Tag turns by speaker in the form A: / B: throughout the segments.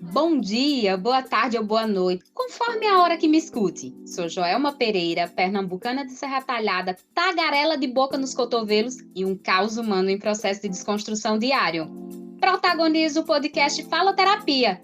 A: Bom dia, boa tarde ou boa noite, conforme a hora que me escute. Sou Joelma Pereira, pernambucana de Serra Talhada, tagarela de boca nos cotovelos e um caos humano em processo de desconstrução diário. Protagonizo o podcast Faloterapia.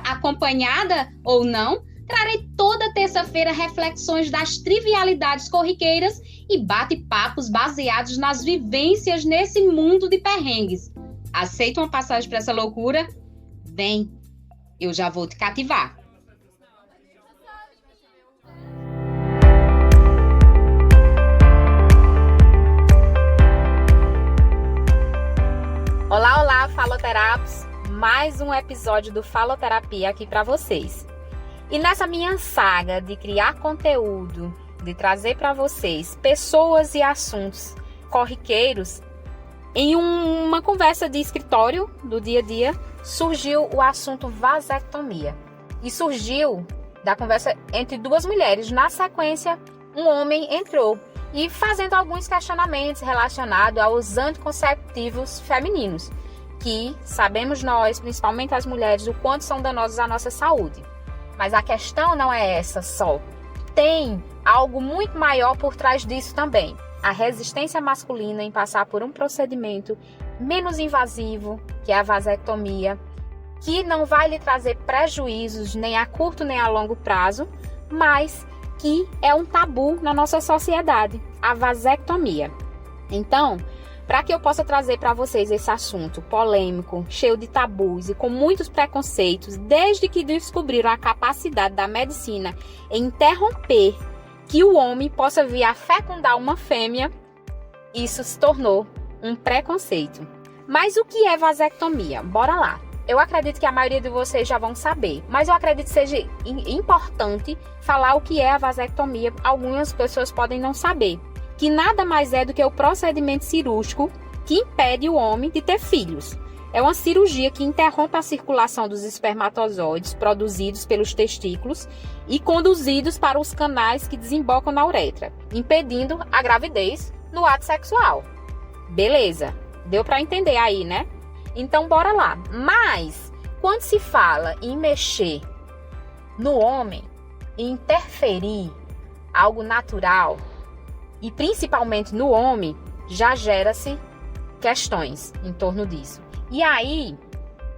A: Acompanhada ou não, trarei toda terça-feira reflexões das trivialidades corriqueiras e bate-papos baseados nas vivências nesse mundo de perrengues. Aceita uma passagem para essa loucura? Vem, eu já vou te cativar.
B: Olá, faloterapos! Mais um episódio do Faloterapia aqui para vocês. E nessa minha saga de criar conteúdo, de trazer para vocês pessoas e assuntos corriqueiros, em uma conversa de escritório do dia a dia, surgiu o assunto vasectomia. E surgiu da conversa entre duas mulheres. Na sequência, um homem entrou e fazendo alguns questionamentos relacionados aos anticonceptivos femininos, que sabemos nós, principalmente as mulheres, o quanto são danosos à nossa saúde. Mas a questão não é essa só. Tem algo muito maior por trás disso também. A resistência masculina em passar por um procedimento menos invasivo, que é a vasectomia, que não vai lhe trazer prejuízos nem a curto nem a longo prazo, mas que é um tabu na nossa sociedade, a vasectomia. Então, para que eu possa trazer para vocês esse assunto polêmico, cheio de tabus e com muitos preconceitos, desde que descobriram a capacidade da medicina em interromper que o homem possa vir a fecundar uma fêmea, isso se tornou um preconceito. Mas o que é vasectomia? Bora lá. Eu acredito que a maioria de vocês já vão saber, mas eu acredito que seja importante falar o que é a vasectomia. Algumas pessoas podem não saber, que nada mais é do que o procedimento cirúrgico que impede o homem de ter filhos. É uma cirurgia que interrompe a circulação dos espermatozoides produzidos pelos testículos e conduzidos para os canais que desembocam na uretra, impedindo a gravidez no ato sexual. Beleza, deu para entender aí, né? Então, bora lá. Mas, quando se fala em mexer no homem, em interferir algo natural, e principalmente no homem, já gera-se questões em torno disso. E aí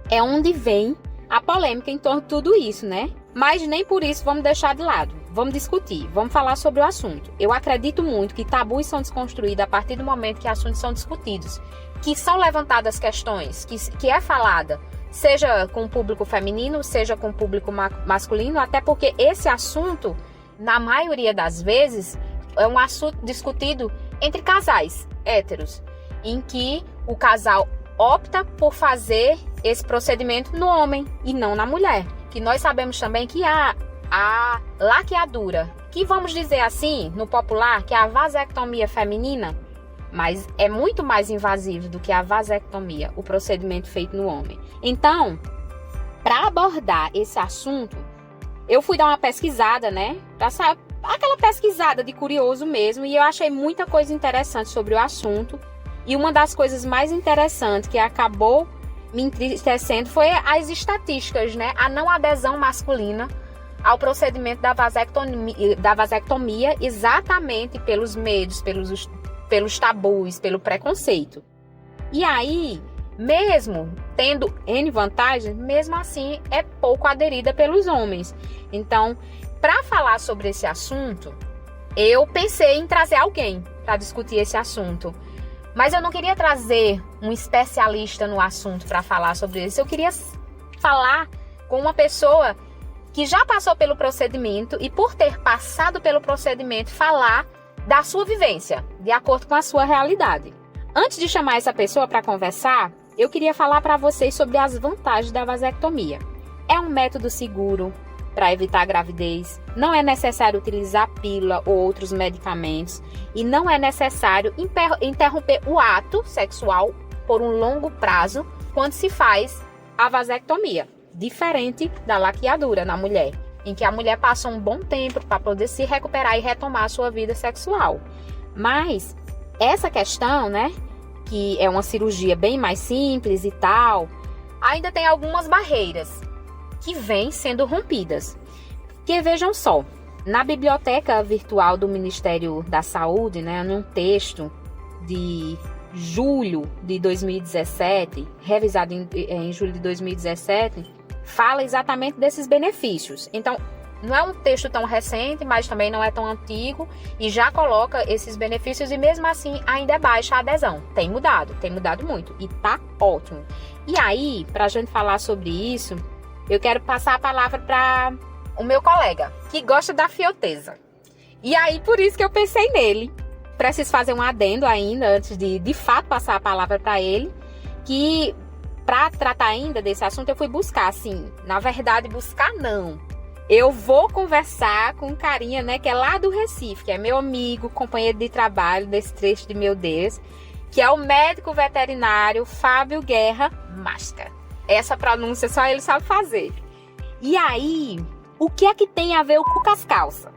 B: é onde vem a polêmica em torno de tudo isso, né? Mas nem por isso vamos deixar de lado. Vamos discutir, vamos falar sobre o assunto. Eu acredito muito que tabus são desconstruídos a partir do momento que assuntos são discutidos, que são levantadas questões, que é falada, seja com o público feminino, seja com o público masculino, até porque esse assunto, na maioria das vezes, é um assunto discutido entre casais héteros, em que o casal opta por fazer esse procedimento no homem e não na mulher. Que nós sabemos também que a laqueadura, que vamos dizer assim, no popular, que é a vasectomia feminina, mas é muito mais invasivo do que a vasectomia, o procedimento feito no homem. Então, para abordar esse assunto, eu fui dar uma pesquisada, né? Aquela pesquisada de curioso mesmo, e eu achei muita coisa interessante sobre o assunto. E uma das coisas mais interessantes que acabou me entristecendo foi as estatísticas, né? A não adesão masculina ao procedimento da vasectomia exatamente pelos medos, pelos tabus, pelo preconceito. E aí, mesmo tendo N vantagens, mesmo assim é pouco aderida pelos homens. Então, para falar sobre esse assunto, eu pensei em trazer alguém para discutir esse assunto. Mas eu não queria trazer um especialista no assunto para falar sobre isso. Eu queria falar com uma pessoa que já passou pelo procedimento e, por ter passado pelo procedimento, falar da sua vivência, de acordo com a sua realidade. Antes de chamar essa pessoa para conversar, eu queria falar para vocês sobre as vantagens da vasectomia. É um método seguro para evitar a gravidez, não é necessário utilizar pílula ou outros medicamentos e não é necessário interromper o ato sexual por um longo prazo quando se faz a vasectomia, diferente da laqueadura na mulher, em que a mulher passa um bom tempo para poder se recuperar e retomar a sua vida sexual. Mas essa questão, né, que é uma cirurgia bem mais simples e tal, ainda tem algumas barreiras que vêm sendo rompidas. Que vejam só, na biblioteca virtual do Ministério da Saúde, né, num texto de julho de 2017, revisado em julho de 2017, fala exatamente desses benefícios. Então, não é um texto tão recente, mas também não é tão antigo e já coloca esses benefícios e mesmo assim ainda é baixa a adesão. Tem mudado muito e tá ótimo. E aí, pra gente falar sobre isso, eu quero passar a palavra para o meu colega, que gosta da fioteza. E aí, por isso que eu pensei nele. Preciso fazer um adendo ainda, antes de fato passar a palavra para ele, que para tratar ainda desse assunto eu fui buscar, assim, na verdade buscar não. Eu vou conversar com um carinha, né, que é lá do Recife, que é meu amigo, companheiro de trabalho desse trecho de meu Deus, que é o médico veterinário Fábio Guerra Masca. Essa pronúncia só ele sabe fazer. E aí, o que é que tem a ver o cu com as calças?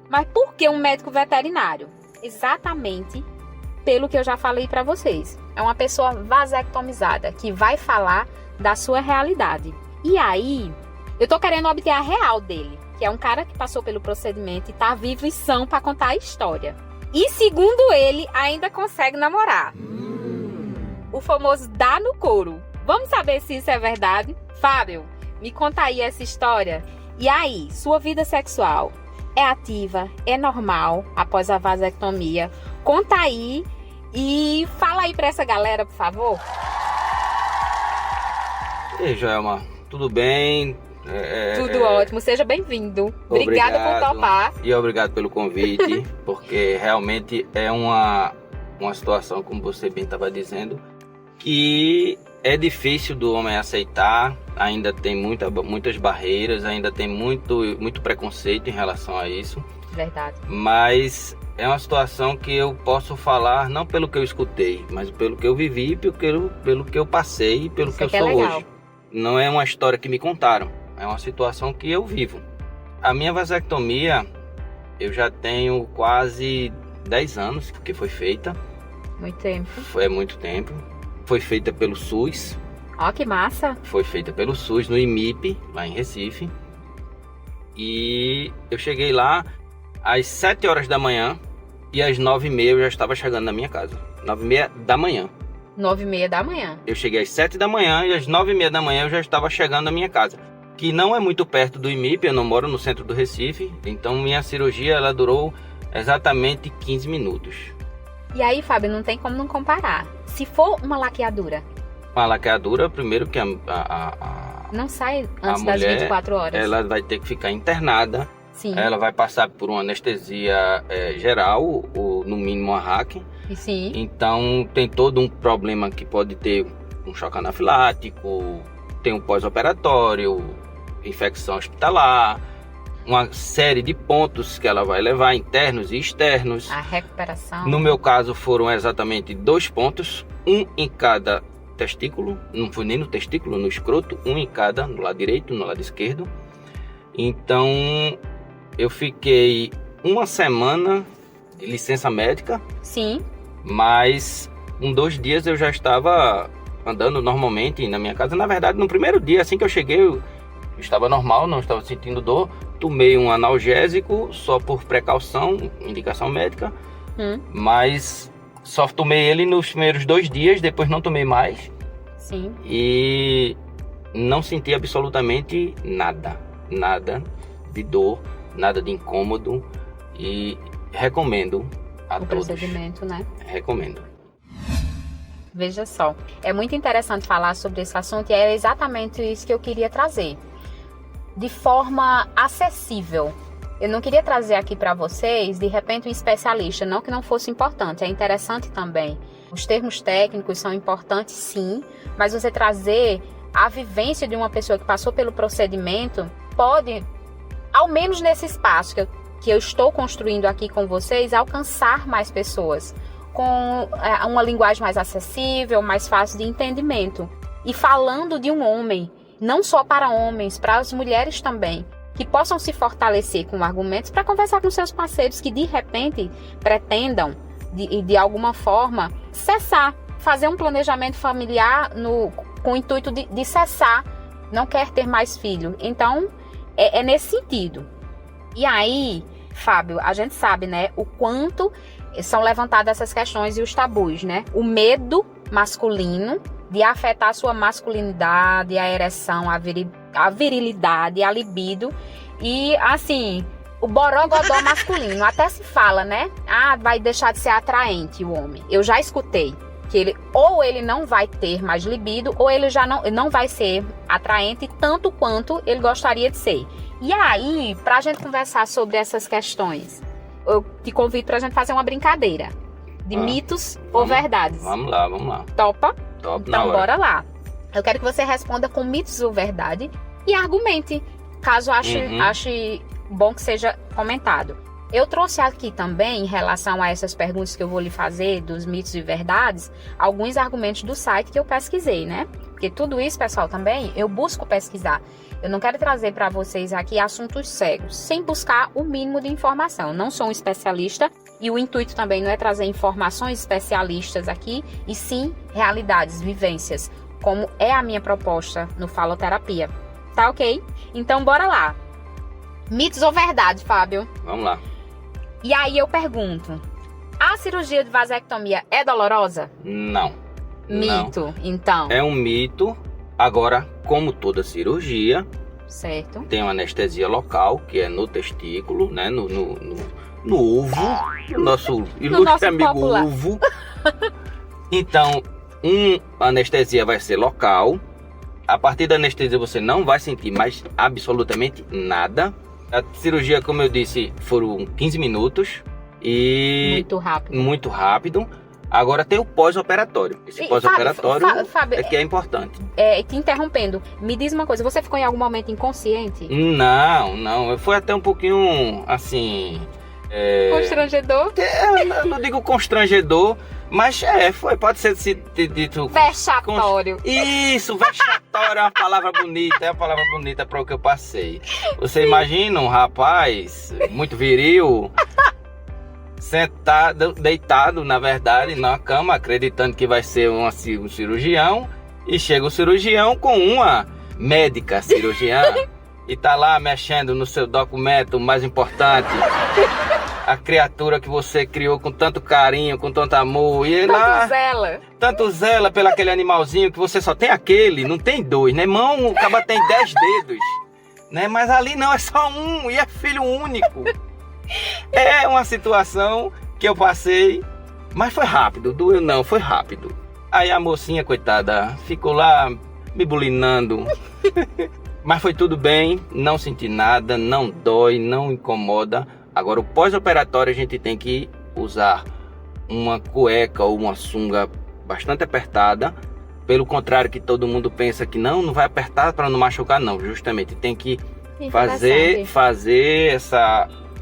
B: Mas por que um médico veterinário? Exatamente pelo que eu já falei para vocês. É uma pessoa vasectomizada que vai falar da sua realidade. E aí, eu tô querendo obter a real dele, que é um cara que passou pelo procedimento e tá vivo e são para contar a história. E segundo ele, ainda consegue namorar. O famoso dá no couro. Vamos saber se isso é verdade? Fábio, me conta aí essa história. E aí, sua vida sexual é ativa, é normal após a vasectomia? Conta aí e fala aí pra essa galera, por favor.
C: E aí, Joelma, tudo bem?
B: Tudo ótimo, seja bem-vindo. Obrigada por topar.
C: E obrigado pelo convite, porque realmente é uma situação, como você bem estava dizendo, que é difícil do homem aceitar, ainda tem muitas barreiras, ainda tem muito preconceito em relação a isso.
B: Verdade.
C: Mas é uma situação que eu posso falar não pelo que eu escutei, mas pelo que eu vivi, pelo que eu passei, pelo que eu sou hoje. Não é uma história que me contaram, é uma situação que eu vivo. A minha vasectomia, eu já tenho quase 10 anos que foi feita.
B: Muito tempo.
C: Foi muito tempo. Foi feita pelo SUS.
B: Ó, que massa!
C: Foi feita pelo SUS, no IMIP, lá em Recife. E eu cheguei lá às 7 horas da manhã e às 9h30 eu já estava chegando na minha casa. 9h30 da manhã.
B: 9h30 da manhã.
C: Eu cheguei às 7 da manhã e às 9h30 da manhã eu já estava chegando na minha casa. Que não é muito perto do IMIP, eu não moro no centro do Recife. Então minha cirurgia ela durou exatamente 15 minutos.
B: E aí, Fábio, não tem como não comparar. Se for uma laqueadura...
C: Uma laqueadura, primeiro que
B: não sai antes das 24 horas.
C: Ela vai ter que ficar internada.
B: Sim.
C: Ela vai passar por uma anestesia geral, ou no mínimo uma hack.
B: Sim.
C: Então tem todo um problema que pode ter um choque anafilático, tem um pós-operatório, infecção hospitalar, uma série de pontos que ela vai levar, internos e externos.
B: A recuperação.
C: No meu caso foram exatamente 2 pontos, um em cada testículo, não foi nem no testículo, no escroto, um em cada, no lado direito, no lado esquerdo. Então eu fiquei uma semana de licença médica.
B: Sim.
C: Mas em 2 dias eu já estava andando normalmente na minha casa. Na verdade, no primeiro dia, assim que eu cheguei, eu estava normal, não estava sentindo dor. Tomei um analgésico só por precaução, indicação médica. Mas só tomei ele nos primeiros 2 dias, depois não tomei mais.
B: Sim.
C: E não senti absolutamente nada de dor, nada de incômodo. E recomendo a todos.
B: O procedimento, né?
C: Recomendo.
B: Veja só, é muito interessante falar sobre esse assunto e é exatamente isso que eu queria trazer. De forma acessível. Eu não queria trazer aqui para vocês, de repente, um especialista, não que não fosse importante, é interessante também. Os termos técnicos são importantes, sim, mas você trazer a vivência de uma pessoa que passou pelo procedimento pode, ao menos nesse espaço que eu estou construindo aqui com vocês, alcançar mais pessoas com uma linguagem mais acessível, mais fácil de entendimento. E falando de um homem, não só para homens, para as mulheres também, que possam se fortalecer com argumentos para conversar com seus parceiros que de repente pretendam, de alguma forma, cessar, fazer um planejamento familiar com o intuito de cessar, não quer ter mais filho. Então, é nesse sentido. E aí, Fábio, a gente sabe, né, o quanto são levantadas essas questões e os tabus, né? O medo masculino de afetar a sua masculinidade, a ereção, a virilidade, a libido. E, assim, o borogodó masculino. Até se fala, né? Vai deixar de ser atraente o homem. Eu já escutei que ele não vai ter mais libido, ou ele já não vai ser atraente tanto quanto ele gostaria de ser. E aí, pra gente conversar sobre essas questões, eu te convido pra gente fazer uma brincadeira de mitos ou verdades.
C: Vamos lá.
B: Topa?
C: Top,
B: então bora lá. Eu quero que você responda com mitos ou verdade e argumente, caso ache bom que seja comentado. Eu trouxe aqui também, em relação a essas perguntas que eu vou lhe fazer, dos mitos e verdades, alguns argumentos do site que eu pesquisei, né? Porque tudo isso, pessoal, também eu busco pesquisar. Eu não quero trazer para vocês aqui assuntos cegos, sem buscar o mínimo de informação. Eu não sou um especialista e o intuito também não é trazer informações especialistas aqui, e sim realidades, vivências, como é a minha proposta no Faloterapia. Tá ok? Então, bora lá. Mitos ou verdade, Fábio?
C: Vamos lá.
B: E aí eu pergunto, a cirurgia de vasectomia é dolorosa?
C: Não.
B: Mito, então.
C: É um mito. Agora, como toda cirurgia,
B: certo,
C: tem uma anestesia local, que é no testículo, né? No ovo, nosso ilustre amigo
B: popular.
C: ovo. Então, a anestesia vai ser local. A partir da anestesia você não vai sentir mais absolutamente nada. A cirurgia, como eu disse, foram 15 minutos. E muito rápido. Agora tem o pós-operatório. Esse pós-operatório
B: Fábio,
C: é que é importante.
B: Te interrompendo, me diz uma coisa, você ficou em algum momento inconsciente?
C: Não. Foi até um pouquinho, assim...
B: Constrangedor?
C: Eu não digo constrangedor, mas pode ser dito...
B: Vexatório.
C: Isso, vexatório é uma palavra bonita para o que eu passei. Você imagina um rapaz muito viril... sentado, deitado, na verdade, na cama, acreditando que vai ser um cirurgião, e chega o cirurgião com uma médica cirurgiã e tá lá mexendo no seu documento mais importante, a criatura que você criou com tanto carinho, com tanto amor, e tanto zela pelo aquele animalzinho que você só tem aquele, não tem dois, né? Mão, o cara tem 10 dedos, né? Mas ali não, é só um, e é filho único. É uma situação que eu passei, mas foi rápido, doeu não, foi rápido. Aí a mocinha, coitada, ficou lá me bulinando. Mas foi tudo bem, não senti nada, não dói, não incomoda. Agora o pós-operatório a gente tem que usar uma cueca ou uma sunga bastante apertada. Pelo contrário, que todo mundo pensa que não vai apertar para não machucar, não. Justamente tem que fazer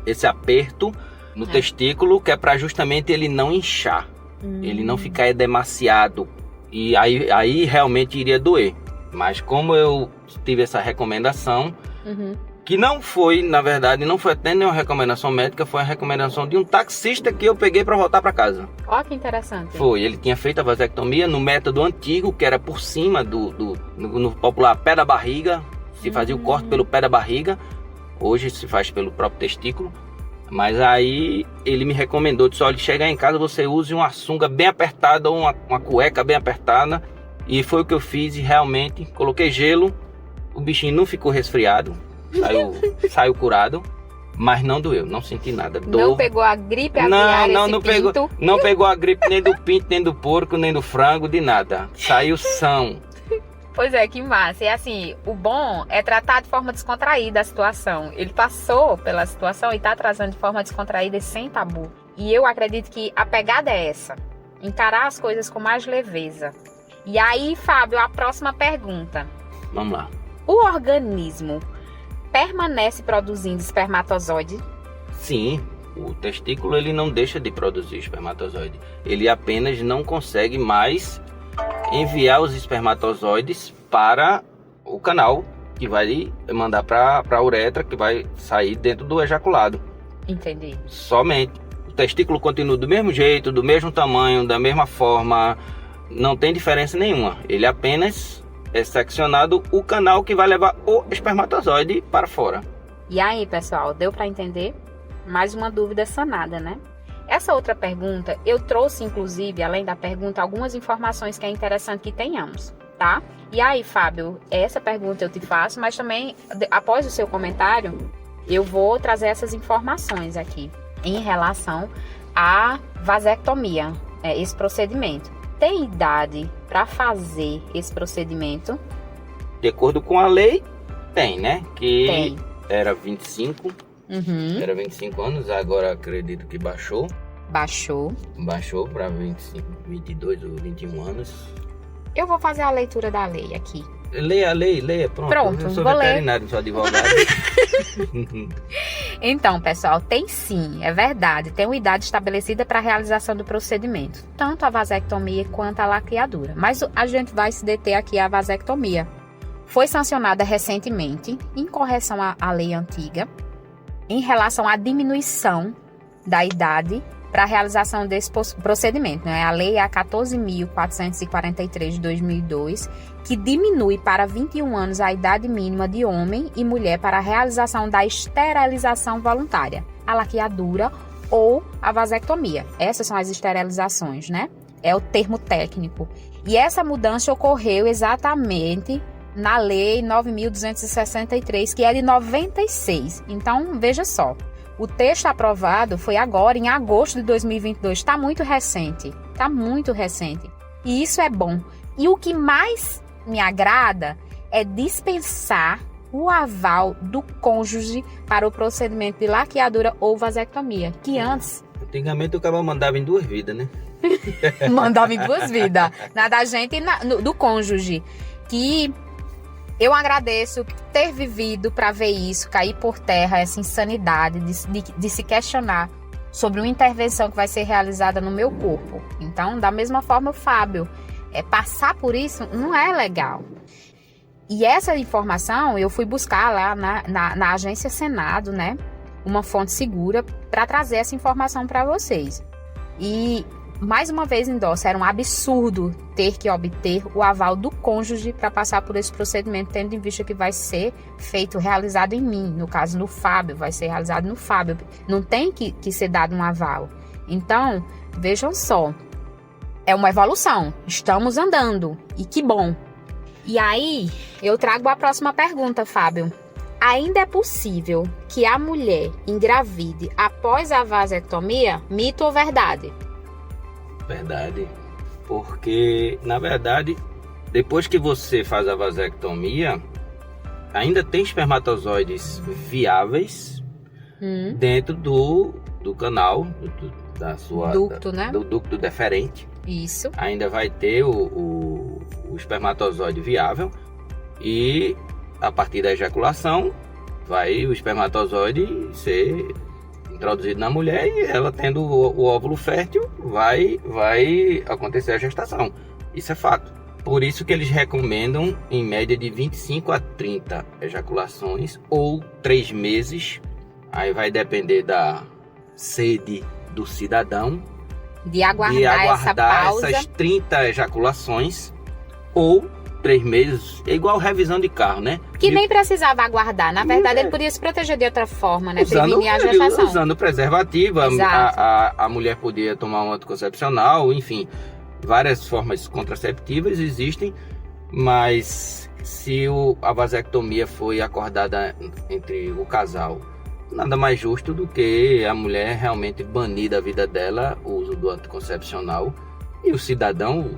C: esse aperto no testículo, que é para justamente ele não inchar, ele não ficar demasiado, e aí realmente iria doer. Mas como eu tive essa recomendação, que não foi, na verdade, não foi até nenhuma recomendação médica, foi a recomendação de um taxista que eu peguei para voltar para casa.
B: Ó, que interessante.
C: Foi, ele tinha feito a vasectomia no método antigo, que era por cima no popular pé da barriga, se fazia o corte pelo pé da barriga. Hoje se faz pelo próprio testículo. Mas aí ele me recomendou, disse, olha, chegar em casa você use uma sunga bem apertada ou uma cueca bem apertada. E foi o que eu fiz, e realmente coloquei gelo. O bichinho não ficou resfriado, saiu curado. Mas não doeu, não senti nada.
B: Não pegou a gripe aviária,
C: não pegou a gripe nem do pinto, nem do porco, nem do frango, de nada. Saiu são.
B: Pois é, que massa. E assim, o bom é tratar de forma descontraída a situação. Ele passou pela situação e tá trazendo de forma descontraída e sem tabu. E eu acredito que a pegada é essa. Encarar as coisas com mais leveza. E aí, Fábio, a próxima pergunta.
C: Vamos lá.
B: O organismo permanece produzindo espermatozoide?
C: Sim, o testículo ele não deixa de produzir espermatozoide. Ele apenas não consegue mais enviar os espermatozoides para o canal que vai mandar para a uretra, que vai sair dentro do ejaculado.
B: Entendi.
C: Somente. O testículo continua do mesmo jeito, do mesmo tamanho, da mesma forma, não tem diferença nenhuma. Ele apenas é seccionado o canal que vai levar o espermatozoide para fora.
B: E aí, pessoal, deu para entender? Mais uma dúvida sanada, né? Essa outra pergunta, eu trouxe, inclusive, além da pergunta, algumas informações que é interessante que tenhamos, tá? E aí, Fábio, essa pergunta eu te faço, mas também, após o seu comentário, eu vou trazer essas informações aqui em relação à vasectomia, esse procedimento. Tem idade para fazer esse procedimento?
C: De acordo com a lei, tem, né? Que
B: Tem.
C: Era 25, era 25 anos, agora acredito que baixou.
B: Baixou
C: Para 25, 22 ou 21 anos.
B: Eu vou fazer a leitura da lei aqui.
C: Leia, pronto. Eu sou
B: vou
C: veterinário, não sou advogado.
B: Então, pessoal, tem sim, é verdade. Tem uma idade estabelecida para a realização do procedimento, tanto a vasectomia quanto a laqueadura. Mas a gente vai se deter aqui à vasectomia. Foi sancionada recentemente, em correção à lei antiga, em relação à diminuição da idade para a realização desse procedimento, né? A lei é a 14.443 de 2002, que diminui para 21 anos a idade mínima de homem e mulher para a realização da esterilização voluntária, a laqueadura ou a vasectomia. Essas são as esterilizações, né? É o termo técnico. E essa mudança ocorreu exatamente na lei 9.263, que é de 96. Então, veja só. O texto aprovado foi agora, em agosto de 2022. Está muito recente. E isso é bom. E o que mais me agrada é dispensar o aval do cônjuge para o procedimento de laqueadura ou vasectomia, que antes...
C: Antigamente o cara mandava em 2 vidas, né?
B: Mandava em 2 vidas. Na da gente e do cônjuge. Que... eu agradeço ter vivido para ver isso, cair por terra, essa insanidade de se questionar sobre uma intervenção que vai ser realizada no meu corpo. Então, da mesma forma, o Fábio, passar por isso não é legal. E essa informação eu fui buscar lá na agência Senado, né? Uma fonte segura para trazer essa informação para vocês. E... mais uma vez endosso, era um absurdo ter que obter o aval do cônjuge para passar por esse procedimento, tendo em vista que vai ser realizado em mim, no caso no Fábio, vai ser realizado no Fábio, não tem que ser dado um aval. Então, vejam só, é uma evolução, estamos andando, e que bom. E aí, eu trago a próxima pergunta, Fábio. Ainda é possível que a mulher engravide após a vasectomia? Mito ou verdade?
C: Verdade, porque na verdade, depois que você faz a vasectomia, ainda tem espermatozoides viáveis dentro do canal, da sua
B: ducto, né?
C: Do ducto deferente.
B: Isso.
C: Ainda vai ter o espermatozoide viável e a partir da ejaculação vai o espermatozoide ser introduzido na mulher e ela tendo o óvulo fértil vai acontecer a gestação. Isso é fato. Por isso que eles recomendam em média de 25 a 30 ejaculações ou 3 meses. Aí vai depender da sede do cidadão
B: de aguardar essa pausa.
C: Essas 30 ejaculações ou 3 meses, é igual revisão de carro, né?
B: Que nem precisava aguardar. Na verdade, ele podia se proteger de outra forma, né? Prevenir a gestação.
C: Usando preservativo, a mulher podia tomar um anticoncepcional, enfim, várias formas contraceptivas existem, mas se a vasectomia foi acordada entre o casal, nada mais justo do que a mulher realmente banir da vida dela o uso do anticoncepcional e o cidadão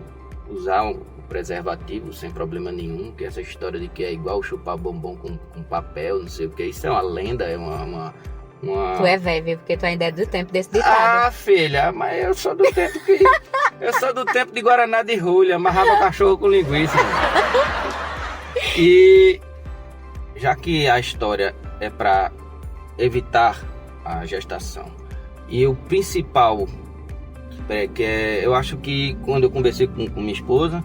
C: usar o preservativo sem problema nenhum, que essa história de que é igual chupar bombom com papel, não sei o que, isso é uma lenda, é uma...
B: Tu é velho, porque tu ainda é do tempo desse ditado.
C: Ah, filha, mas eu sou do tempo eu sou do tempo de Guaraná de Rolha, amarrava cachorro com linguiça. E já que a história é para evitar a gestação, e o principal eu acho que quando eu conversei com minha esposa,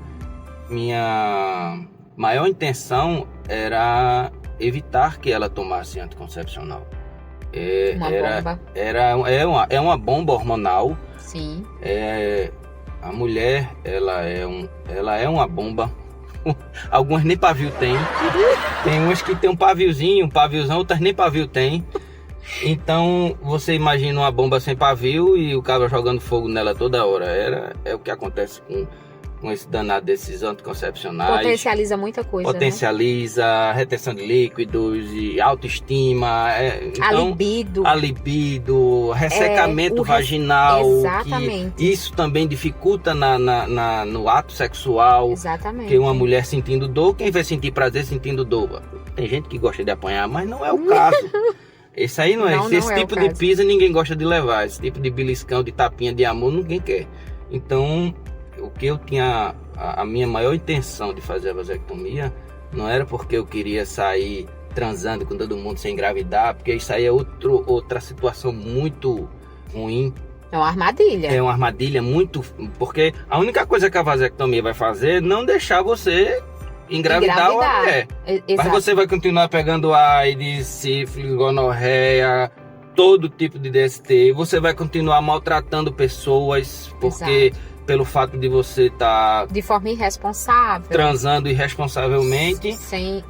C: minha maior intenção era evitar que ela tomasse anticoncepcional.
B: Uma bomba.
C: É uma bomba hormonal.
B: Sim.
C: A mulher, ela é uma bomba. Algumas nem pavio tem. Tem umas que tem um paviozão, outras nem pavio tem. Então você imagina uma bomba sem pavio e o cara jogando fogo nela toda hora. É o que acontece com esse danado desses anticoncepcionais.
B: Potencializa muita coisa,
C: Potencializa, retenção de líquidos, e autoestima. Então, a libido, ressecamento vaginal.
B: Exatamente.
C: Que isso também dificulta no ato sexual.
B: Exatamente.
C: Porque uma mulher sentindo dor, quem vai sentir prazer sentindo dor? Tem gente que gosta de apanhar, mas não é o caso. Esse aí não é. Esse tipo de pisa ninguém gosta de levar. Esse tipo de beliscão, de tapinha de amor, ninguém quer. Então, o que eu tinha, a minha maior intenção de fazer a vasectomia não era porque eu queria sair transando com todo mundo sem engravidar, porque isso aí é outra situação muito ruim.
B: É uma armadilha.
C: É uma armadilha muito... Porque a única coisa que a vasectomia vai fazer é não deixar você engravidar uma mulher. Mas você vai continuar pegando AIDS, sífilis, gonorreia, todo tipo de DST. Você vai continuar maltratando pessoas, porque pelo fato de você estar...
B: de forma irresponsável.
C: Transando irresponsavelmente.
B: Sem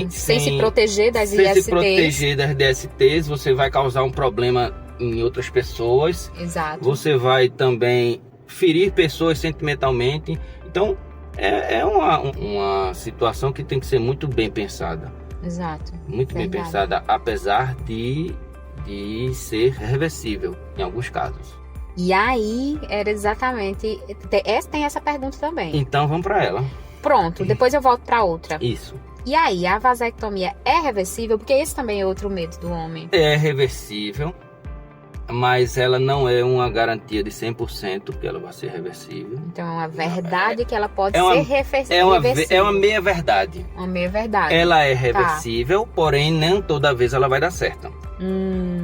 B: se proteger das ISTs.
C: Sem se proteger das DSTs, você vai causar um problema em outras pessoas.
B: Exato.
C: Você vai também ferir pessoas sentimentalmente. Então, é uma situação que tem que ser muito bem pensada.
B: Exato.
C: Muito bem pensada, apesar de ser reversível em alguns casos.
B: E aí, era exatamente... Tem essa pergunta também.
C: Então, vamos para ela.
B: Pronto, depois eu volto para outra.
C: Isso.
B: E aí, a vasectomia é reversível? Porque esse também é outro medo do homem.
C: É reversível, mas ela não é uma garantia de 100% que ela vai ser reversível.
B: Então, é uma verdade que ela pode ser reversível.
C: É uma meia verdade.
B: Uma meia verdade.
C: Ela é reversível, porém, nem toda vez ela vai dar certo.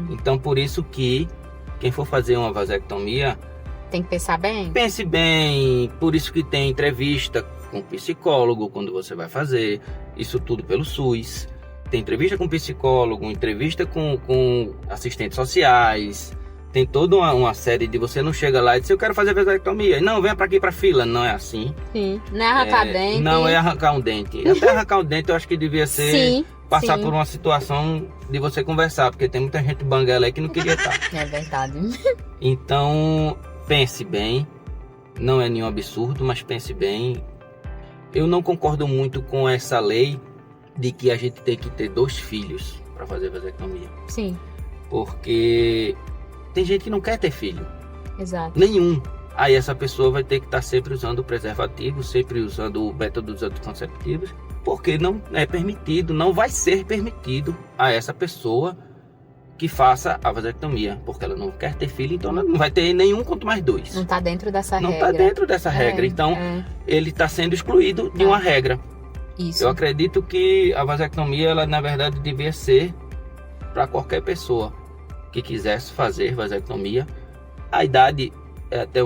C: Então, por isso que quem for fazer uma vasectomia...
B: tem que pensar bem?
C: Pense bem. Por isso que tem entrevista com psicólogo quando você vai fazer. Isso tudo pelo SUS. Tem entrevista com psicólogo, entrevista com assistentes sociais. Tem toda uma série de... Você não chega lá e diz, eu quero fazer vasectomia. Não, venha para aqui para fila. Não é assim.
B: Sim. Não é arrancar dente.
C: Não é arrancar um dente. Até arrancar um dente eu acho que devia ser...
B: Sim.
C: Passar por uma situação de você conversar, porque tem muita gente banguela aí que não queria estar.
B: É verdade.
C: Então, pense bem. Não é nenhum absurdo, mas pense bem. Eu não concordo muito com essa lei de que a gente tem que ter 2 filhos para fazer vasectomia.
B: Sim.
C: Porque tem gente que não quer ter filho.
B: Exato.
C: Nenhum. Aí essa pessoa vai ter que estar sempre usando o preservativo, sempre usando o métodos anticonceptivos, porque não é permitido, não vai ser permitido a essa pessoa que faça a vasectomia, porque ela não quer ter filho, então ela não vai ter nenhum, quanto mais 2.
B: Não está dentro dessa regra.
C: Não está dentro dessa regra, então ele está sendo excluído de uma regra.
B: Isso.
C: Eu acredito que a vasectomia, ela na verdade devia ser para qualquer pessoa que quisesse fazer vasectomia. A idade até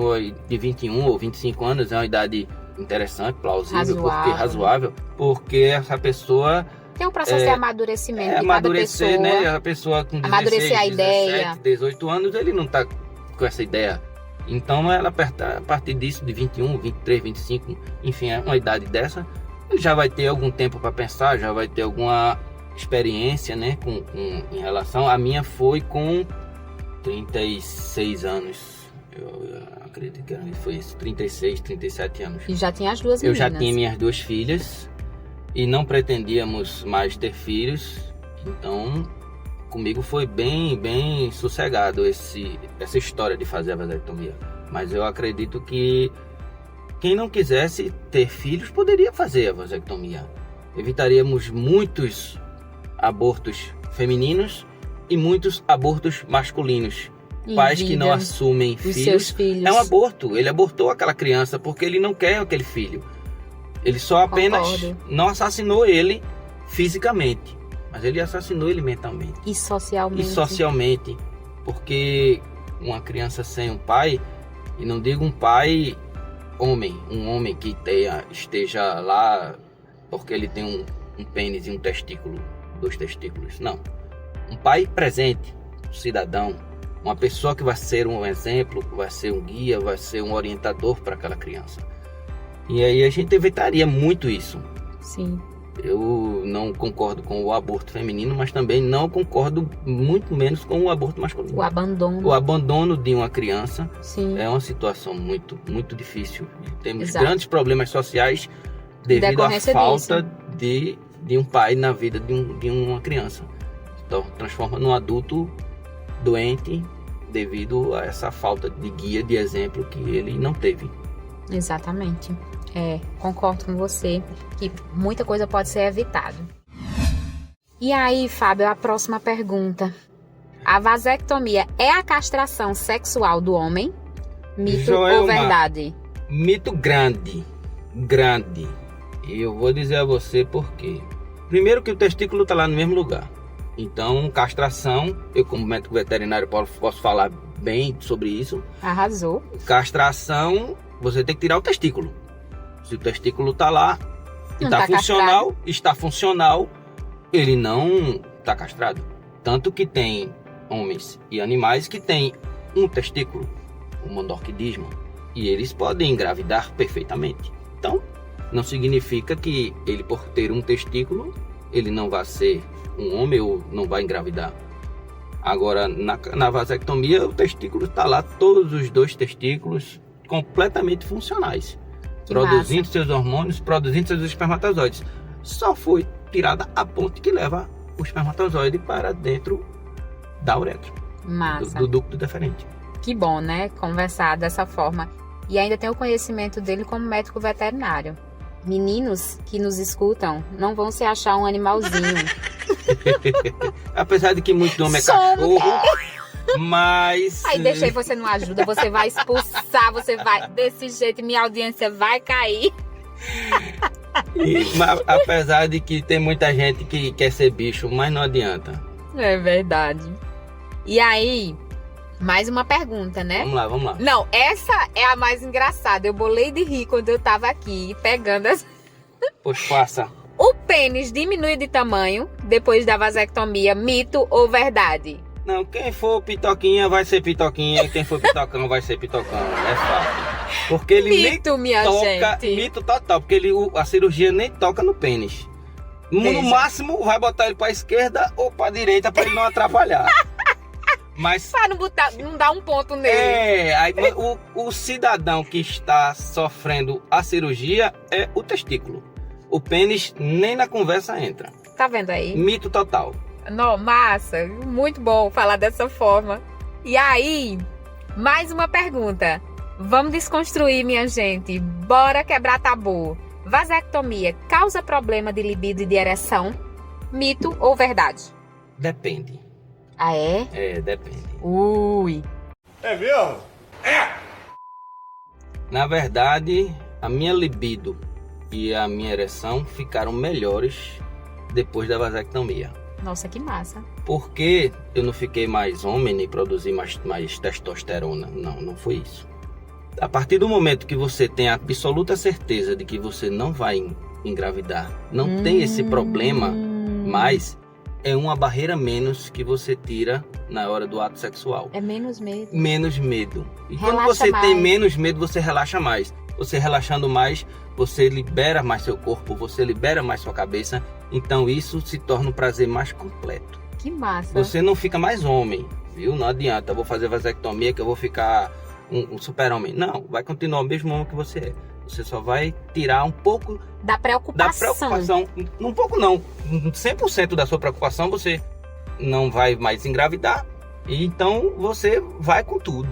C: de 21 ou 25 anos é uma idade interessante, plausível, razoável, porque essa pessoa
B: tem um processo de amadurecimento de
C: amadurecer,
B: cada pessoa,
C: né? A pessoa com 16,
B: amadurecer a
C: 17,
B: ideia.
C: 18 anos, ele não está com essa ideia. Então, ela a partir disso, de 21, 23, 25, enfim, uma idade dessa, ele já vai ter algum tempo para pensar, já vai ter alguma experiência, né? Em relação... A minha foi com 36 anos. Eu acredito que foi isso, 36, 37 anos.
B: E já tinha as 2 meninas.
C: Eu já tinha minhas 2 filhas e não pretendíamos mais ter filhos. Então, comigo foi bem sossegado essa história de fazer a vasectomia. Mas eu acredito que quem não quisesse ter filhos poderia fazer a vasectomia. Evitaríamos muitos abortos femininos e muitos abortos masculinos. Pais que não assumem filhos, é um aborto. Ele abortou aquela criança porque ele não quer aquele filho. Ele só apenas não assassinou ele fisicamente, mas ele assassinou ele mentalmente.
B: E socialmente.
C: E socialmente, porque uma criança sem um pai, e não digo um pai homem, um homem que esteja lá porque ele tem um pênis e um testículo, 2 testículos, não. Um pai presente, um cidadão, Uma pessoa que vai ser um exemplo, vai ser um guia, vai ser um orientador para aquela criança. E aí a gente evitaria muito isso.
B: Sim.
C: Eu não concordo com o aborto feminino, mas também não concordo muito menos com o aborto masculino.
B: O abandono.
C: O abandono de uma criança
B: Sim.
C: é uma situação muito, muito difícil. Temos
B: Exato.
C: grandes problemas sociais devido à falta de um pai na vida de uma criança. Então, transforma num adulto doente devido a essa falta de guia, de exemplo que ele não teve.
B: Exatamente. Concordo com você que muita coisa pode ser evitada. E aí, Fábio, a próxima pergunta. A vasectomia é a castração sexual do homem? Mito
C: Joelma,
B: ou verdade?
C: Mito grande. E eu vou dizer a você por quê. Primeiro que o testículo está lá no mesmo lugar. Então, castração, eu como médico veterinário posso falar bem sobre isso.
B: Arrasou.
C: Castração, você tem que tirar o testículo. Se o testículo está lá e está funcional, ele não está castrado. Tanto que tem homens e animais que têm um testículo, o monorquidismo, e eles podem engravidar perfeitamente. Então, não significa que ele, por ter um testículo, ele não vai ser um homem ou não vai engravidar. Agora, na vasectomia, o testículo está lá, todos os 2 testículos completamente funcionais. Produzindo seus hormônios, produzindo seus espermatozoides. Só foi tirada a ponte que leva o espermatozoide para dentro da uretra.
B: Massa.
C: Do ducto deferente.
B: Que bom, né? Conversar dessa forma. E ainda tem o conhecimento dele como médico veterinário. Meninos que nos escutam não vão se achar um animalzinho.
C: Apesar de que muito homem é cachorro, mas...
B: Aí deixei, você não ajuda, você vai expulsar, você vai... Desse jeito, minha audiência vai cair.
C: Mas, apesar de que tem muita gente que quer ser bicho, mas não adianta.
B: É verdade. E aí, mais uma pergunta, né?
C: Vamos lá.
B: Não, essa é a mais engraçada. Eu bolei de rir quando eu tava aqui pegando as...
C: Pois passa.
B: O pênis diminui de tamanho depois da vasectomia, mito ou verdade?
C: Não, quem for pitoquinha vai ser pitoquinha, quem for pitocão vai ser pitocão, é fácil. Porque ele
B: mito,
C: nem
B: minha
C: toca,
B: gente.
C: mito total, porque a cirurgia nem toca no pênis. No máximo vai botar ele pra esquerda ou pra direita pra ele não atrapalhar. Mas
B: pra não dar um ponto nele.
C: aí, o cidadão que está sofrendo a cirurgia é o testículo. O pênis nem na conversa entra.
B: Tá vendo aí?
C: Mito total.
B: Não, massa, muito bom falar dessa forma. E aí, mais uma pergunta. Vamos desconstruir, minha gente. Bora quebrar tabu. Vasectomia causa problema de libido e de ereção? Mito ou verdade?
C: Depende.
B: Ah, é?
C: Depende.
B: Ui.
D: É mesmo?
C: Na verdade, a minha libido e a minha ereção ficaram melhores depois da vasectomia.
B: Nossa, que massa.
C: Porque eu não fiquei mais homem nem produzi mais testosterona. Não foi isso. A partir do momento que você tem a absoluta certeza de que você não vai engravidar, não tem esse problema, mas é uma barreira menos que você tira na hora do ato sexual.
B: É menos medo.
C: Menos medo. E
B: Relaxa
C: quando você
B: mais.
C: tem menos medo, você relaxa mais. Você relaxando mais, você libera mais seu corpo, você libera mais sua cabeça. Então isso se torna um prazer mais completo.
B: Que massa.
C: Você não fica mais homem, viu? Não adianta, eu vou fazer vasectomia que eu vou ficar um super-homem. Não, vai continuar o mesmo homem que você é. Você só vai tirar um pouco
B: da preocupação.
C: Um pouco não. 100% da sua preocupação você não vai mais engravidar. E então você vai com tudo.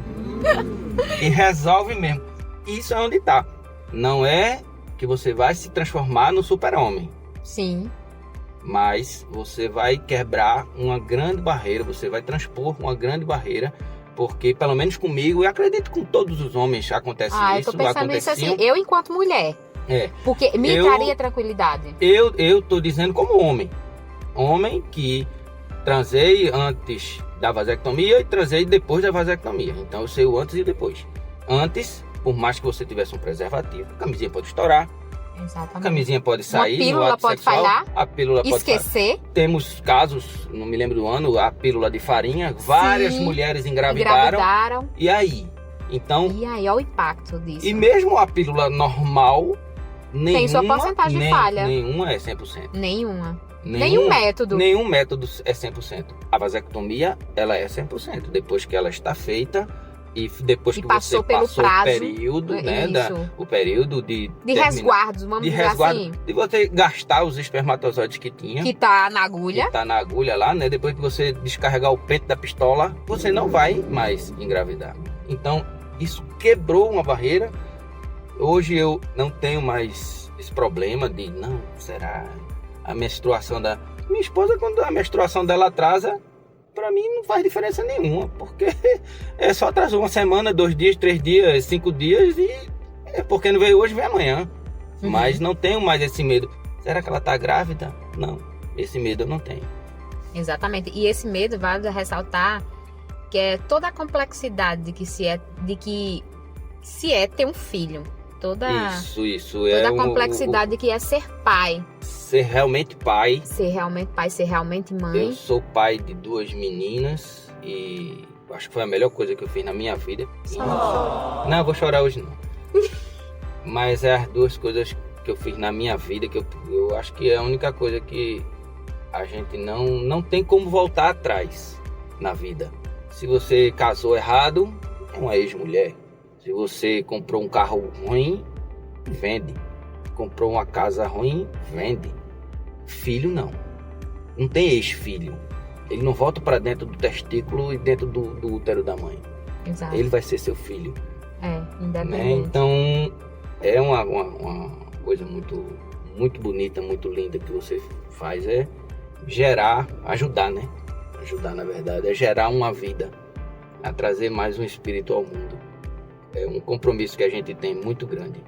C: E resolve mesmo. Isso é onde tá. Não é que você vai se transformar no super-homem.
B: Sim.
C: Mas você vai quebrar uma grande barreira. Você vai transpor uma grande barreira. Porque, pelo menos comigo, eu acredito que com todos os homens acontece isso.
B: Eu tô pensando isso assim, eu enquanto mulher. Porque me traria tranquilidade.
C: Eu tô dizendo como homem. Homem que transei antes da vasectomia e transei depois da vasectomia. Então eu sei o antes e depois. Antes, por mais que você tivesse um preservativo, a camisinha pode estourar.
B: Exatamente.
C: A camisinha pode sair,
B: uma pílula
C: no ato
B: pode
C: sexual,
B: falhar,
C: a pílula pode
B: esquecer.
C: Temos casos, não me lembro do ano, a pílula de farinha, várias mulheres
B: engravidaram.
C: E aí? Então,
B: E aí, olha o impacto disso.
C: e mesmo a pílula normal, nenhuma,
B: tem sua porcentagem de falha.
C: Nenhuma é 100%.
B: Nenhum método.
C: Nenhum método é 100%. A vasectomia, ela é 100%. Depois que ela está feita e depois que
B: passou
C: você
B: pelo
C: passou
B: prazo,
C: o período, né? O período de
B: resguardos, vamos dizer assim.
C: De você gastar os espermatozoides que tinha.
B: Que tá na agulha.
C: Que tá na agulha lá, né? Depois que você descarregar o pente da pistola, você não vai mais engravidar. Então, isso quebrou uma barreira. Hoje eu não tenho mais esse problema de, não, será a menstruação da... Minha esposa, quando a menstruação dela atrasa, pra mim não faz diferença nenhuma, porque é só atrasou uma semana, 2 dias, 3 dias, 5 dias e é porque não veio hoje, vem amanhã. Mas não tenho mais esse medo. Será que ela tá grávida? Não, esse medo eu não tenho.
B: Exatamente, e esse medo, vale ressaltar, que é toda a complexidade de que se é ter um filho. Toda a complexidade de que é ser pai.
C: Ser realmente pai.
B: Ser realmente mãe.
C: Eu sou pai de 2 meninas e acho que foi a melhor coisa que eu fiz na minha vida. Não, eu vou chorar hoje não. Mas é as 2 coisas que eu fiz na minha vida que eu acho que é a única coisa que a gente não tem como voltar atrás na vida. Se você casou errado, é uma ex-mulher. Se você comprou um carro ruim, vende. Comprou uma casa ruim, vende. Filho não. Não tem ex-filho. Ele não volta para dentro do testículo e dentro do útero da mãe.
B: Exato.
C: Ele vai ser seu filho.
B: Independente.
C: Né? Então, é uma coisa muito, muito bonita, muito linda que você faz. É gerar, ajudar, né? Ajudar, na verdade, é gerar uma vida. A trazer mais um espírito ao mundo. É um compromisso que a gente tem muito grande.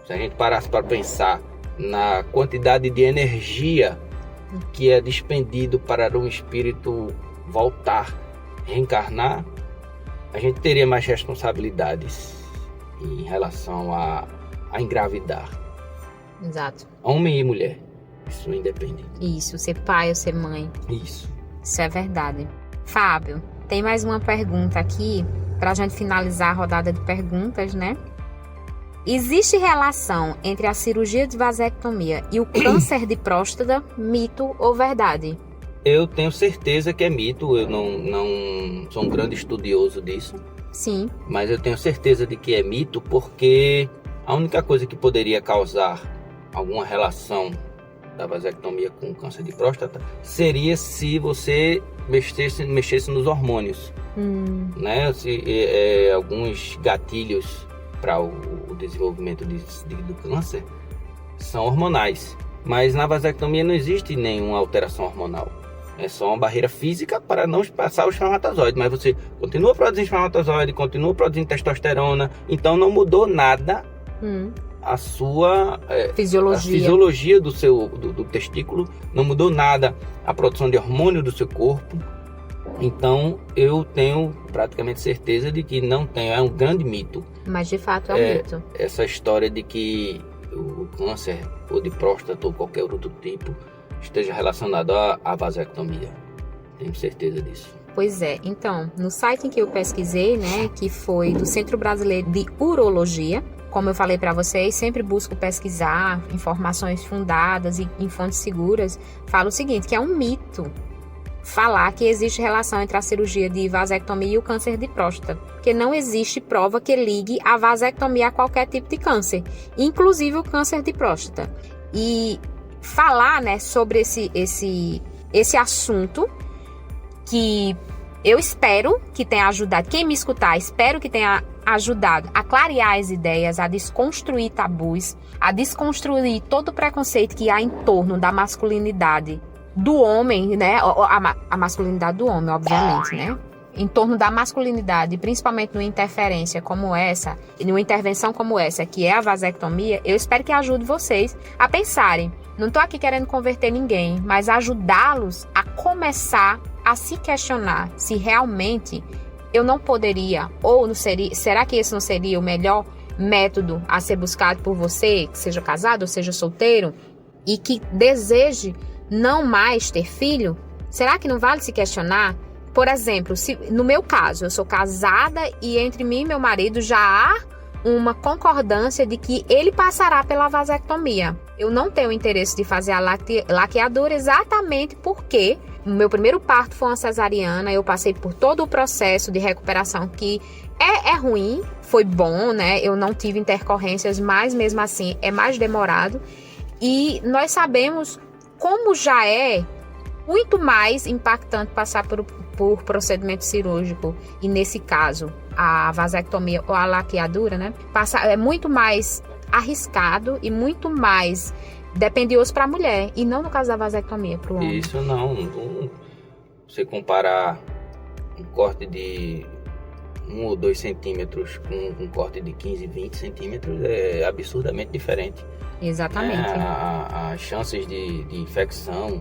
C: Se a gente parasse para pensar na quantidade de energia que é despendido para um espírito voltar, reencarnar, a gente teria mais responsabilidades em relação a engravidar.
B: Exato.
C: Homem e mulher, isso é independente.
B: Isso, ser pai ou ser mãe.
C: Isso
B: é verdade. Fábio, tem mais uma pergunta aqui pra gente finalizar a rodada de perguntas, né? Existe relação entre a cirurgia de vasectomia e o câncer de próstata, mito ou verdade?
C: Eu tenho certeza que é mito, eu não sou um grande estudioso disso.
B: Sim.
C: Mas eu tenho certeza de que é mito porque a única coisa que poderia causar alguma relação da vasectomia com o câncer de próstata seria se você mexesse nos hormônios. Né? Alguns gatilhos para o desenvolvimento do câncer são hormonais, mas na vasectomia não existe nenhuma alteração hormonal. É só uma barreira física para não passar o espermatozoide, mas você continua produzindo espermatozoide, continua produzindo testosterona, então não mudou nada a sua fisiologia do testículo, não mudou nada a produção de hormônio do seu corpo. Então eu tenho praticamente certeza de que não tem, é um grande mito.
B: Mas de fato é um mito.
C: Essa história de que o câncer ou de próstata ou qualquer outro tipo esteja relacionado à vasectomia. Tenho certeza disso.
B: Pois é, então, no site em que eu pesquisei, né, que foi do Centro Brasileiro de Urologia, como eu falei para vocês, sempre busco pesquisar informações fundadas e em fontes seguras, fala o seguinte, que é um mito falar que existe relação entre a cirurgia de vasectomia e o câncer de próstata, porque não existe prova que ligue a vasectomia a qualquer tipo de câncer, inclusive o câncer de próstata. E falar, né, sobre esse assunto que eu espero que tenha ajudado, quem me escutar, espero que tenha ajudado a clarear as ideias, a desconstruir tabus, a desconstruir todo o preconceito que há em torno da masculinidade do homem, né? A masculinidade do homem, obviamente, né? Em torno da masculinidade, principalmente numa interferência como essa, e numa intervenção como essa, que é a vasectomia, eu espero que ajude vocês a pensarem. Não estou aqui querendo converter ninguém, mas ajudá-los a começar a se questionar se realmente eu não poderia, ou não seria, será que esse não seria o melhor método a ser buscado por você, que seja casado ou seja solteiro, e que deseje não mais ter filho, será que não vale se questionar? Por exemplo, se no meu caso, eu sou casada e entre mim e meu marido já há uma concordância de que ele passará pela vasectomia. Eu não tenho interesse de fazer a laqueadura exatamente porque o meu primeiro parto foi uma cesariana, eu passei por todo o processo de recuperação que é ruim, foi bom, né? Eu não tive intercorrências, mas mesmo assim é mais demorado. E nós sabemos como já é muito mais impactante passar por procedimento cirúrgico, e nesse caso a vasectomia ou a laqueadura, né? É muito mais arriscado e muito mais dependioso para a mulher, e não no caso da vasectomia para o homem.
C: Isso não. Você comparar um corte de 1 ou 2 centímetros com um corte de 15, 20 centímetros é absurdamente diferente.
B: Exatamente.
C: As chances de infecção,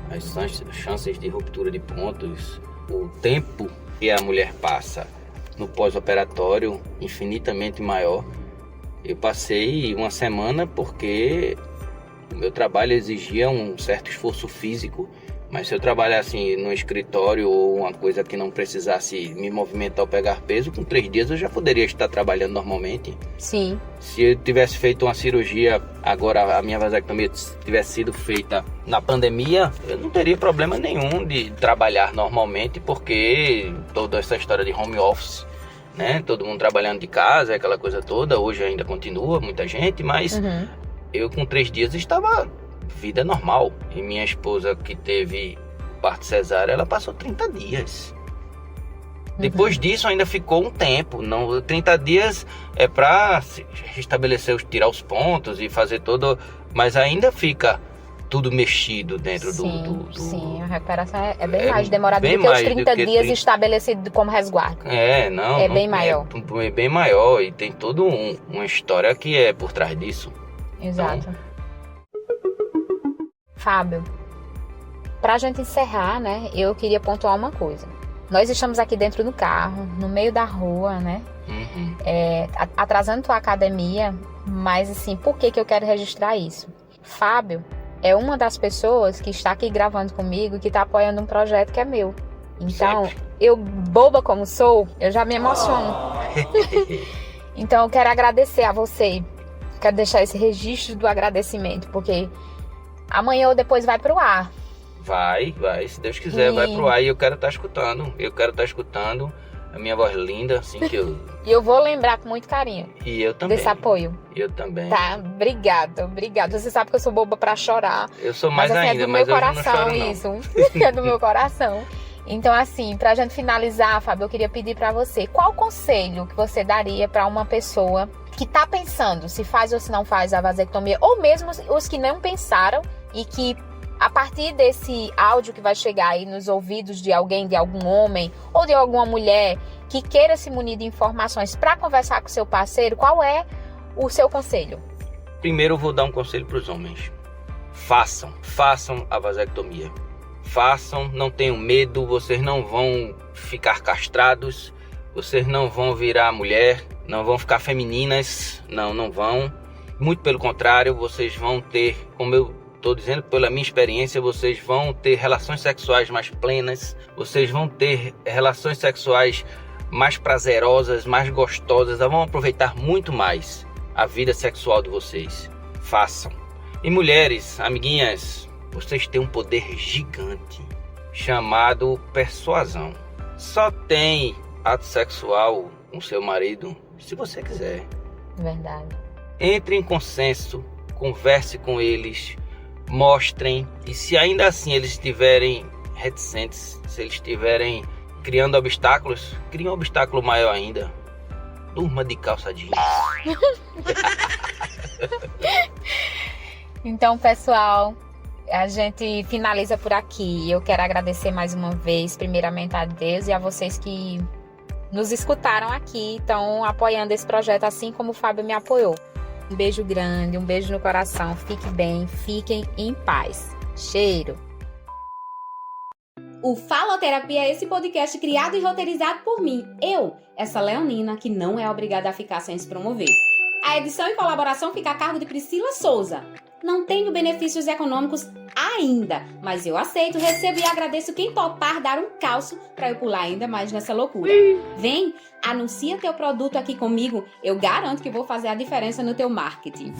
C: as chances de ruptura de pontos, o tempo que a mulher passa no pós-operatório, infinitamente maior. Eu passei uma semana porque o meu trabalho exigia um certo esforço físico, mas se eu trabalhasse no escritório ou uma coisa que não precisasse me movimentar ou pegar peso, com 3 dias eu já poderia estar trabalhando normalmente.
B: Sim.
C: Se eu tivesse feito uma cirurgia, agora a minha vasectomia tivesse sido feita na pandemia, eu não teria problema nenhum de trabalhar normalmente, porque toda essa história de home office, né? Todo mundo trabalhando de casa, aquela coisa toda, hoje ainda continua muita gente, mas eu com 3 dias estava vida normal. E minha esposa, que teve parto cesárea, ela passou 30 dias. Depois disso ainda ficou um tempo. 30 dias é para restabelecer, tirar os pontos e fazer todo, mas ainda fica tudo mexido dentro do...
B: Sim, a recuperação é bem mais demorada do que os 30 dias estabelecidos como resguardo.
C: É
B: bem maior.
C: É bem maior, e tem toda uma história que é por trás disso.
B: Exato. Então... Fábio, pra gente encerrar, né, eu queria pontuar uma coisa. Nós estamos aqui dentro do carro, no meio da rua, né, atrasando tua academia, mas assim, por que eu quero registrar isso? Fábio é uma das pessoas que está aqui gravando comigo, que está apoiando um projeto que é meu. Então, eu, boba como sou, eu já me emociono. Então, eu quero agradecer a você. Quero deixar esse registro do agradecimento, porque amanhã ou depois vai pro ar.
C: Vai, se Deus quiser, vai pro ar, e eu quero estar escutando a minha voz linda, assim que eu...
B: E eu vou lembrar com muito carinho.
C: E eu também.
B: Desse apoio.
C: Eu também.
B: Tá, obrigada. Você sabe que eu sou boba pra chorar.
C: Eu sou mais
B: mas, assim,
C: ainda,
B: é do
C: mas
B: meu
C: eu
B: coração
C: não choro, não.
B: isso. É do meu coração. Então, assim, pra gente finalizar, Fábio, eu queria pedir pra você, qual conselho que você daria pra uma pessoa que tá pensando se faz ou se não faz a vasectomia, ou mesmo os que não pensaram e que, a partir desse áudio que vai chegar aí nos ouvidos de alguém, de algum homem ou de alguma mulher que queira se munir de informações para conversar com seu parceiro, qual é o seu conselho?
C: Primeiro eu vou dar um conselho para os homens. Façam a vasectomia. Façam, não tenham medo, vocês não vão ficar castrados, vocês não vão virar mulher, não vão ficar femininas, não vão. Muito pelo contrário, vocês vão ter, como eu estou dizendo, pela minha experiência, vocês vão ter relações sexuais mais plenas, vocês vão ter relações sexuais mais prazerosas, mais gostosas, vão aproveitar muito mais a vida sexual de vocês. Façam. E mulheres, amiguinhas, vocês têm um poder gigante chamado persuasão. Só tem ato sexual com seu marido se você quiser.
B: Verdade.
C: Entre em consenso, converse com eles, mostrem, e se ainda assim eles estiverem reticentes, se eles estiverem criando obstáculos, crie um obstáculo maior ainda. Durma de calça jeans.
B: Então, pessoal, a gente finaliza por aqui. Eu quero agradecer mais uma vez, primeiramente a Deus e a vocês que nos escutaram aqui, estão apoiando esse projeto, assim como o Fábio me apoiou. Um beijo grande, um beijo no coração. Fique bem, fiquem em paz. Cheiro!
A: O Faloterapia é esse podcast criado e roteirizado por mim, essa Leonina, que não é obrigada a ficar sem se promover.
B: A edição e colaboração fica a cargo de Priscila Souza. Não tenho benefícios econômicos ainda, mas eu aceito, recebo e agradeço quem topar dar um calço para eu pular ainda mais nessa loucura. Vem, anuncia teu produto aqui comigo, eu garanto que vou fazer a diferença no teu marketing.